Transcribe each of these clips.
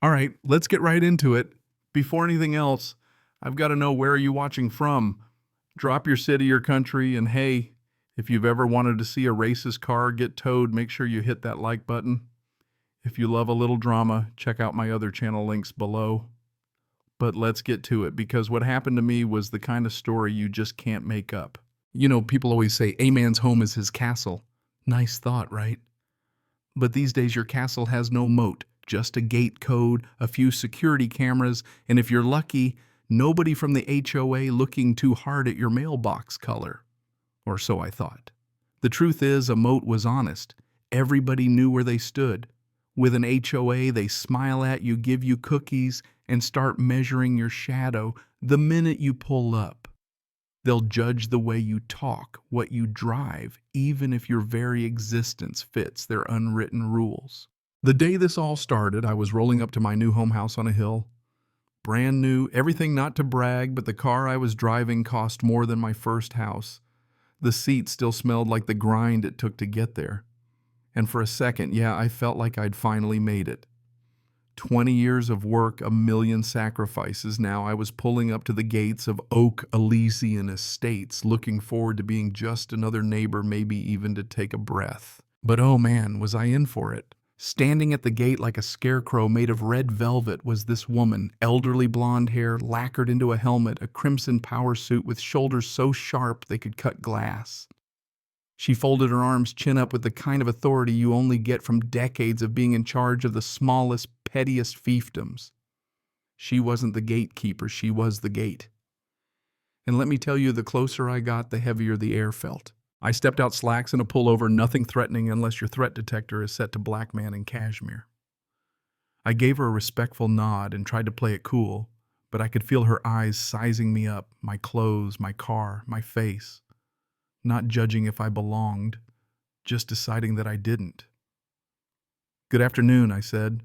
All right, let's get right into it. Before anything else, I've got to know, where are you watching from? Drop your city or country, and hey, if you've ever wanted to see a racist car get towed, make sure you hit that like button. If you love a little drama, check out my other channel links below. But let's get to it, because what happened to me was the kind of story you just can't make up. You know, people always say a man's home is his castle. Nice thought, right? But these days your castle has no moat, just a gate code, a few security cameras, and if you're lucky, nobody from the HOA looking too hard at your mailbox color. Or so I thought. The truth is, a moat was honest. Everybody knew where they stood. With an HOA, they smile at you, give you cookies, and start measuring your shadow the minute you pull up. They'll judge the way you talk, what you drive, even if your very existence fits their unwritten rules. The day this all started, I was rolling up to my new home house on a hill. Brand new, everything, not to brag, but the car I was driving cost more than my first house. The seat still smelled like the grind it took to get there. And for a second, yeah, I felt like I'd finally made it. 20 years of work, a million sacrifices. Now I was pulling up to the gates of Oak Elysian Estates, looking forward to being just another neighbor, maybe even to take a breath. But oh man, was I in for it. Standing at the gate like a scarecrow made of red velvet was this woman, elderly blonde hair, lacquered into a helmet, a crimson power suit with shoulders so sharp they could cut glass. She folded her arms chin up with the kind of authority you only get from decades of being in charge of the smallest, pettiest fiefdoms. She wasn't the gatekeeper, she was the gate. And let me tell you, the closer I got, the heavier the air felt. I stepped out, slacks and a pullover, nothing threatening unless your threat detector is set to black man in cashmere. I gave her a respectful nod and tried to play it cool, but I could feel her eyes sizing me up, my clothes, my car, my face. Not judging if I belonged, just deciding that I didn't. "Good afternoon," I said.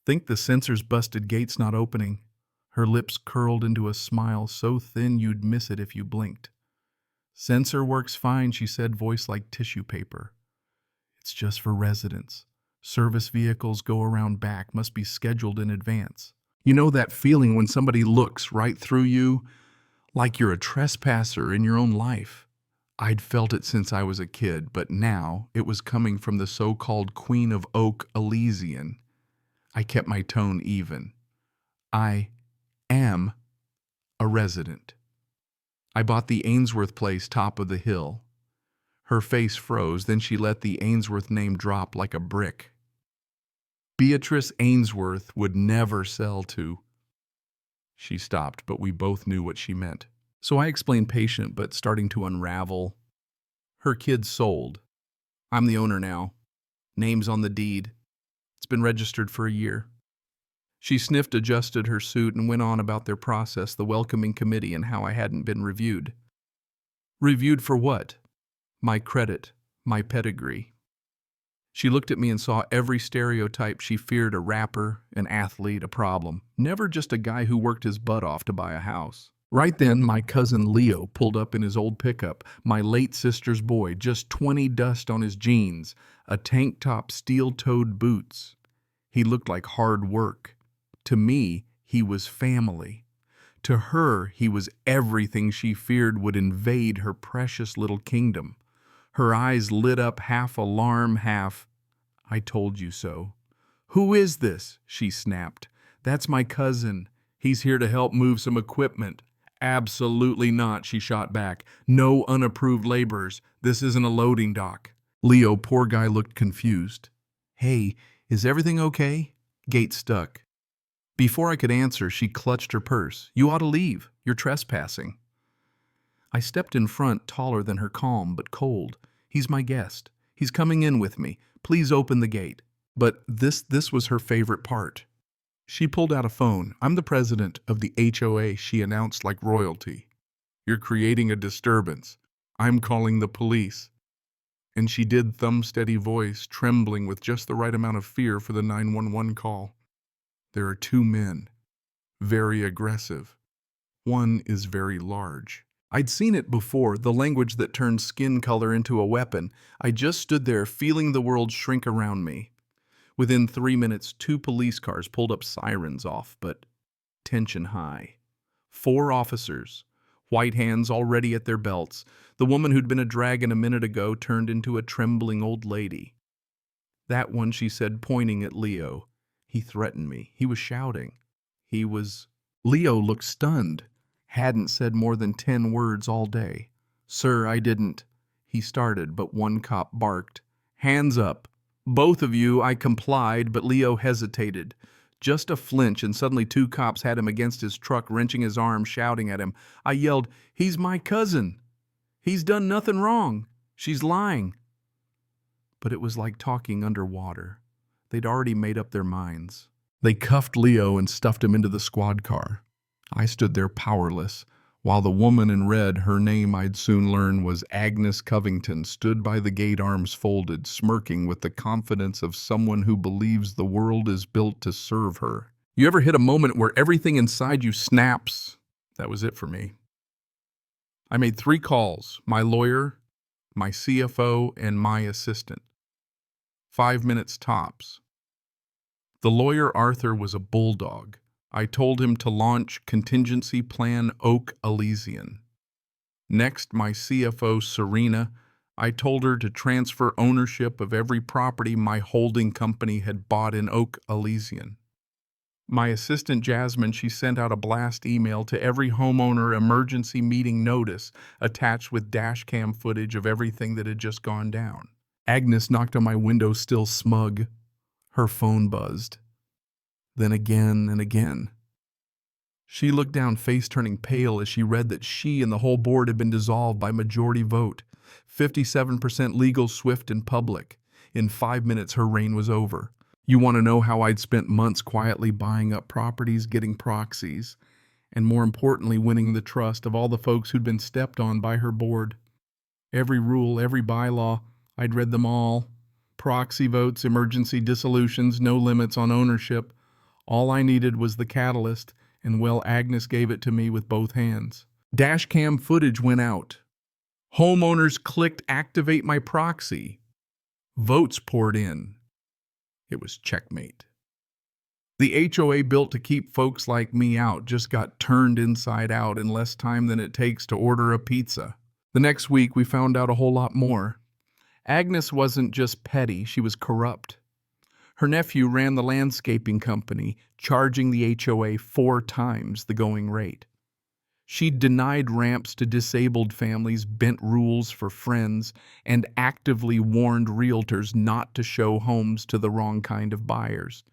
"Think the sensor's busted, gate's not opening." Her lips curled into a smile so thin you'd miss it if you blinked. "Sensor works fine," she said, voice like tissue paper. "It's just for residents. Service vehicles go around back, must be scheduled in advance." You know that feeling when somebody looks right through you, like you're a trespasser in your own life? I'd felt it since I was a kid, but now it was coming from the so-called Queen of Oak Elysian. I kept my tone even. "I am a resident. I bought the Ainsworth place top of the hill." Her face froze, then she let the Ainsworth name drop like a brick. "Beatrice Ainsworth would never sell to—" She stopped, but we both knew what she meant. So I explained, patient but starting to unravel. "Her kids sold. I'm the owner now. Name's on the deed. It's been registered for a year." She sniffed, adjusted her suit, and went on about their process, the welcoming committee, and how I hadn't been reviewed. Reviewed for what? My credit, my pedigree. She looked at me and saw every stereotype she feared: a rapper, an athlete, a problem. Never just a guy who worked his butt off to buy a house. Right then, my cousin Leo pulled up in his old pickup, my late sister's boy, just 20 dust on his jeans, a tank top, steel-toed boots. He looked like hard work. To me, he was family. To her, he was everything she feared would invade her precious little kingdom. Her eyes lit up, half alarm, half, "I told you so." "Who is this?" she snapped. "That's my cousin. He's here to help move some equipment." "Absolutely not," she shot back. "No unapproved laborers. This isn't a loading dock." Leo, poor guy, looked confused. "Hey, is everything okay?" Gate stuck. Before I could answer, she clutched her purse. "You ought to leave. You're trespassing." I stepped in front, taller than her, calm but cold. "He's my guest. He's coming in with me. Please open the gate." But this was her favorite part. She pulled out a phone. "I'm the president of the HOA," she announced like royalty. "You're creating a disturbance. I'm calling the police." And she did, thumb-steady voice, trembling with just the right amount of fear for the 911 call. "There are 2 men. Very aggressive. One is very large." I'd seen it before, the language that turned skin color into a weapon. I just stood there, feeling the world shrink around me. Within 3 minutes, 2 police cars pulled up, sirens off, but tension high. 4 officers, white hands already at their belts. The woman who'd been a dragon a minute ago turned into a trembling old lady. "That one," she said, pointing at Leo. "He threatened me. He was shouting. He was—" Leo looked stunned. Hadn't said more than 10 words all day. "Sir, I didn't—" he started, but one cop barked. "Hands up. Both of you." I complied, but Leo hesitated. Just a flinch, and suddenly 2 cops had him against his truck, wrenching his arm, shouting at him. I yelled, "He's my cousin. He's done nothing wrong. She's lying." But it was like talking underwater. They'd already made up their minds. They cuffed Leo and stuffed him into the squad car. I stood there powerless, while the woman in red, her name I'd soon learn was Agnes Covington, stood by the gate, arms folded, smirking with the confidence of someone who believes the world is built to serve her. You ever hit a moment where everything inside you snaps? That was it for me. I made 3 calls: my lawyer, my CFO, and my assistant. 5 minutes tops. The lawyer, Arthur, was a bulldog. I told him to launch contingency plan Oak Elysian. Next, my CFO, Serena, I told her to transfer ownership of every property my holding company had bought in Oak Elysian. My assistant, Jasmine, she sent out a blast email to every homeowner emergency meeting notice attached with dash cam footage of everything that had just gone down. Agnes knocked on my window, still smug. Her phone buzzed. Then again and again. She looked down, face turning pale, as she read that she and the whole board had been dissolved by majority vote. 57% legal, swift, and public. In 5 minutes, her reign was over. You want to know how I'd spent months quietly buying up properties, getting proxies, and more importantly, winning the trust of all the folks who'd been stepped on by her board. Every rule, every bylaw, I'd read them all. Proxy votes, emergency dissolutions, no limits on ownership. All I needed was the catalyst, and well, Agnes gave it to me with both hands. Dashcam footage went out. Homeowners clicked activate my proxy. Votes poured in. It was checkmate. The HOA built to keep folks like me out just got turned inside out in less time than it takes to order a pizza. The next week, we found out a whole lot more. Agnes wasn't just petty, she was corrupt. Her nephew ran the landscaping company, charging the HOA 4 times the going rate. She denied ramps to disabled families, bent rules for friends, and actively warned realtors not to show homes to the wrong kind of buyers.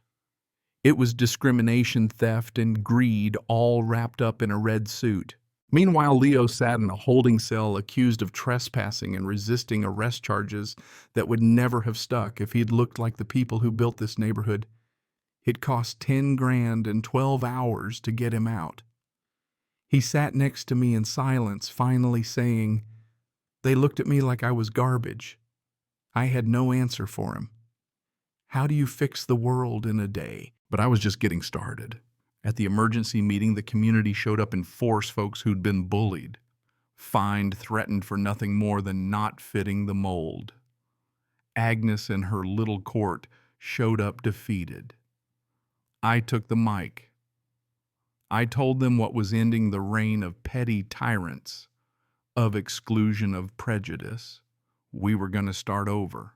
It was discrimination, theft, and greed all wrapped up in a red suit. Meanwhile, Leo sat in a holding cell accused of trespassing and resisting arrest charges that would never have stuck if he'd looked like the people who built this neighborhood. It cost $10,000 and 12 hours to get him out. He sat next to me in silence, finally saying, "They looked at me like I was garbage." I had no answer for him. How do you fix the world in a day? But I was just getting started. At the emergency meeting, the community showed up in force, folks who'd been bullied, fined, threatened for nothing more than not fitting the mold. Agnes and her little court showed up defeated. I took the mic. I told them what was ending the reign of petty tyrants, of exclusion, of prejudice. We were going to start over.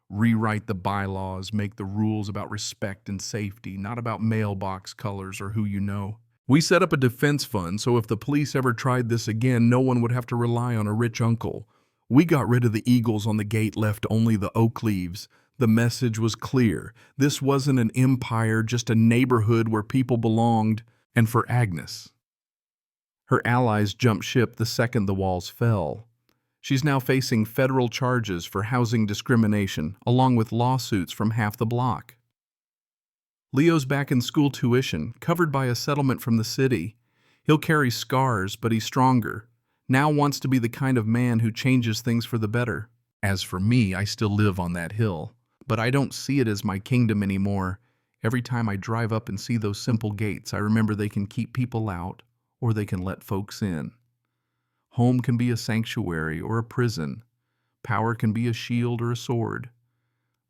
Rewrite the bylaws, make the rules about respect and safety, not about mailbox colors or who you know. We set up a defense fund, so if the police ever tried this again, no one would have to rely on a rich uncle. We got rid of the eagles on the gate, left only the oak leaves. The message was clear. This wasn't an empire, just a neighborhood where people belonged. And for Agnes, her allies jumped ship the second the walls fell. She's now facing federal charges for housing discrimination, along with lawsuits from half the block. Leo's back in school tuition, covered by a settlement from the city. He'll carry scars, but he's stronger. Now wants to be the kind of man who changes things for the better. As for me, I still live on that hill, but I don't see it as my kingdom anymore. Every time I drive up and see those simple gates, I remember they can keep people out, or they can let folks in. Home can be a sanctuary or a prison. Power can be a shield or a sword.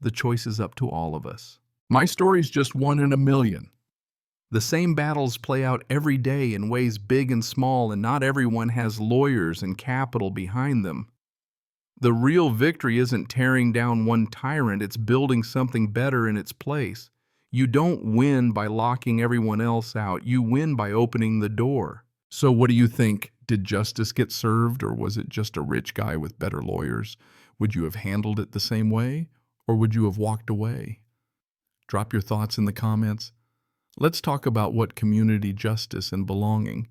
The choice is up to all of us. My story's just one in a million. The same battles play out every day in ways big and small, and not everyone has lawyers and capital behind them. The real victory isn't tearing down one tyrant, it's building something better in its place. You don't win by locking everyone else out, you win by opening the door. So what do you think? Did justice get served, or was it just a rich guy with better lawyers? Would you have handled it the same way, or would you have walked away? Drop your thoughts in the comments. Let's talk about what community justice and belonging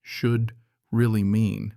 should really mean.